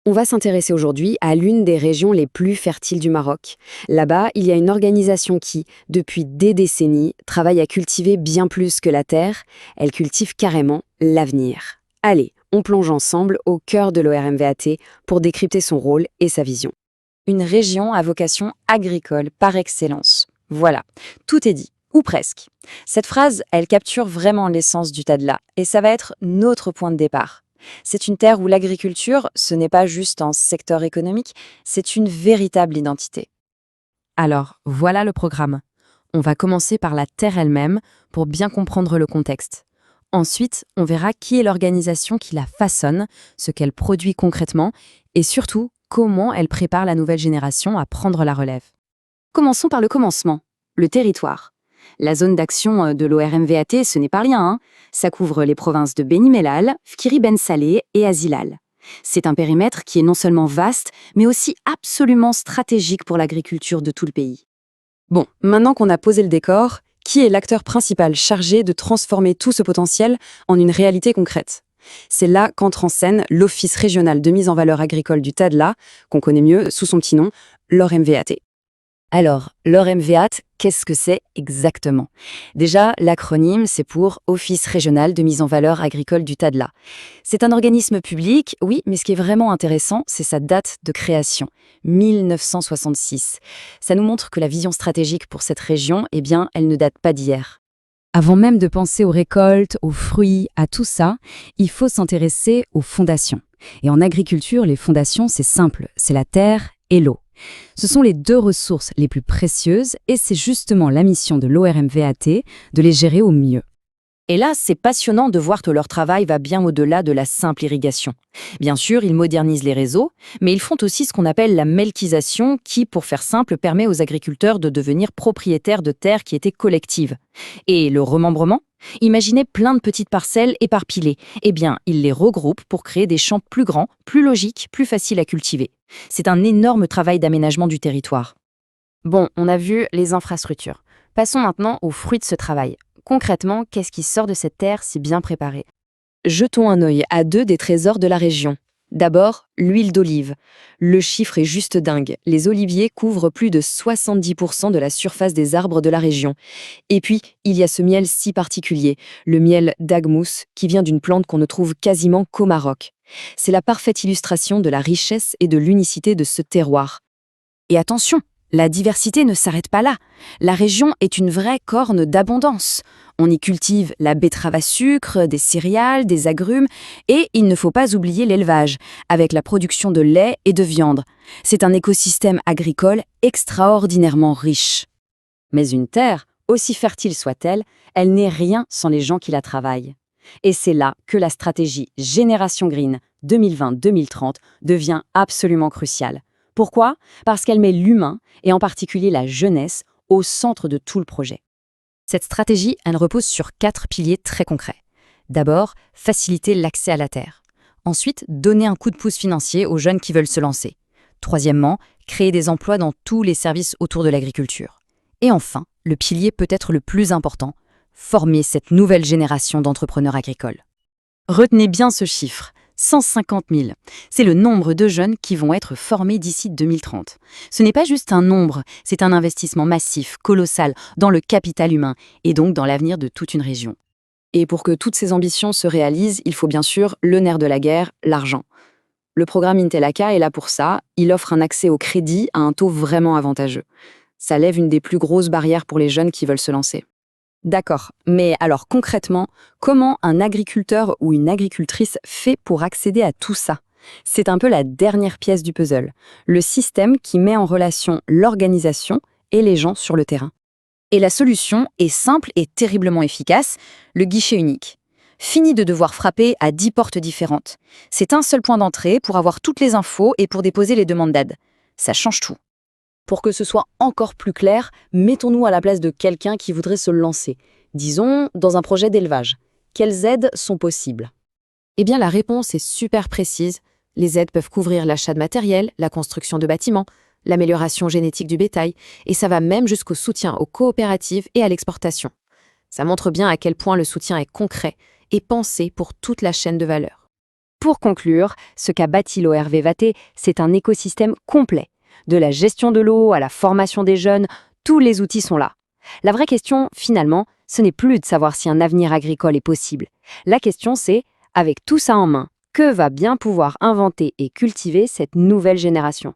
On va s'intéresser aujourd'hui à l'une des régions les plus fertiles du Maroc. Là-bas, il y a une organisation qui, depuis des décennies, travaille à cultiver bien plus que la terre. Elle cultive carrément l'avenir. Allez, on plonge ensemble au cœur de l'ORMVAT pour décrypter son rôle et sa vision. Une région à vocation agricole par excellence. Voilà, tout est dit, ou presque. Cette phrase, elle capture vraiment l'essence du Tadla, et ça va être notre point de départ. C'est une terre où l'agriculture, ce n'est pas juste un secteur économique, c'est une véritable identité. Alors, voilà le programme. On va commencer par la terre elle-même pour bien comprendre le contexte. Ensuite, on verra qui est l'organisation qui la façonne, ce qu'elle produit concrètement et surtout comment elle prépare la nouvelle génération à prendre la relève. Commençons par le commencement, le territoire. La zone d'action de l'ORMVAT, ce n'est pas rien, hein. Ça couvre les provinces de Beni Mellal, Fkiri Ben Saleh et Azilal. C'est un périmètre qui est non seulement vaste, mais aussi absolument stratégique pour l'agriculture de tout le pays. Bon, maintenant qu'on a posé le décor, qui est l'acteur principal chargé de transformer tout ce potentiel en une réalité concrète? C'est là qu'entre en scène l'Office régional de mise en valeur agricole du Tadla, qu'on connaît mieux sous son petit nom, l'ORMVAT. Alors, l'ORMVAT, qu'est-ce que c'est exactement? Déjà, l'acronyme, c'est pour Office régional de mise en valeur agricole du Tadla. C'est un organisme public, oui, mais ce qui est vraiment intéressant, c'est sa date de création, 1966. Ça nous montre que la vision stratégique pour cette région, eh bien, elle ne date pas d'hier. Avant même de penser aux récoltes, aux fruits, à tout ça, il faut s'intéresser aux fondations. Et en agriculture, les fondations, c'est simple, c'est la terre et l'eau. Ce sont les deux ressources les plus précieuses et c'est justement la mission de l'ORMVAT de les gérer au mieux. Et là, c'est passionnant de voir que leur travail va bien au-delà de la simple irrigation. Bien sûr, ils modernisent les réseaux, mais ils font aussi ce qu'on appelle la melkisation qui, pour faire simple, permet aux agriculteurs de devenir propriétaires de terres qui étaient collectives. Et le remembrement? Imaginez plein de petites parcelles éparpillées. Eh bien, ils les regroupent pour créer des champs plus grands, plus logiques, plus faciles à cultiver. C'est un énorme travail d'aménagement du territoire. Bon, on a vu les infrastructures. Passons maintenant aux fruits de ce travail. Concrètement, qu'est-ce qui sort de cette terre si bien préparée? Jetons un œil à deux des trésors de la région. D'abord, l'huile d'olive. Le chiffre est juste dingue. Les oliviers couvrent plus de 70% de la surface des arbres de la région. Et puis, il y a ce miel si particulier, le miel d'Agmous, qui vient d'une plante qu'on ne trouve quasiment qu'au Maroc. C'est la parfaite illustration de la richesse et de l'unicité de ce terroir. Et attention, la diversité ne s'arrête pas là. La région est une vraie corne d'abondance. On y cultive la betterave à sucre, des céréales, des agrumes, et il ne faut pas oublier l'élevage, avec la production de lait et de viande. C'est un écosystème agricole extraordinairement riche. Mais une terre, aussi fertile soit-elle, elle n'est rien sans les gens qui la travaillent. Et c'est là que la stratégie Génération Green 2020-2030 devient absolument cruciale. Pourquoi? Parce qu'elle met l'humain, et en particulier la jeunesse, au centre de tout le projet. Cette stratégie, elle repose sur 4 piliers très concrets. D'abord, faciliter l'accès à la terre. Ensuite, donner un coup de pouce financier aux jeunes qui veulent se lancer. Troisièmement, créer des emplois dans tous les services autour de l'agriculture. Et enfin, le pilier peut-être le plus important, former cette nouvelle génération d'entrepreneurs agricoles. Retenez bien ce chiffre. 150 000. C'est le nombre de jeunes qui vont être formés d'ici 2030. Ce n'est pas juste un nombre, c'est un investissement massif, colossal, dans le capital humain et donc dans l'avenir de toute une région. Et pour que toutes ces ambitions se réalisent, il faut bien sûr le nerf de la guerre, l'argent. Le programme Intelaka est là pour ça, il offre un accès au crédit à un taux vraiment avantageux. Ça lève une des plus grosses barrières pour les jeunes qui veulent se lancer. D'accord, mais alors concrètement, comment un agriculteur ou une agricultrice fait pour accéder à tout ça? C'est un peu la dernière pièce du puzzle, le système qui met en relation l'organisation et les gens sur le terrain. Et la solution est simple et terriblement efficace, le guichet unique. Fini de devoir frapper à 10 portes différentes. C'est un seul point d'entrée pour avoir toutes les infos et pour déposer les demandes d'aide. Ça change tout. Pour que ce soit encore plus clair, mettons-nous à la place de quelqu'un qui voudrait se lancer. Disons, dans un projet d'élevage. Quelles aides sont possibles? Eh bien, la réponse est super précise. Les aides peuvent couvrir l'achat de matériel, la construction de bâtiments, l'amélioration génétique du bétail, et ça va même jusqu'au soutien aux coopératives et à l'exportation. Ça montre bien à quel point le soutien est concret et pensé pour toute la chaîne de valeur. Pour conclure, ce qu'a bâti l'ORV Vaté, c'est un écosystème complet. De la gestion de l'eau à la formation des jeunes, tous les outils sont là. La vraie question, finalement, ce n'est plus de savoir si un avenir agricole est possible. La question, c'est, avec tout ça en main, que va bien pouvoir inventer et cultiver cette nouvelle génération ?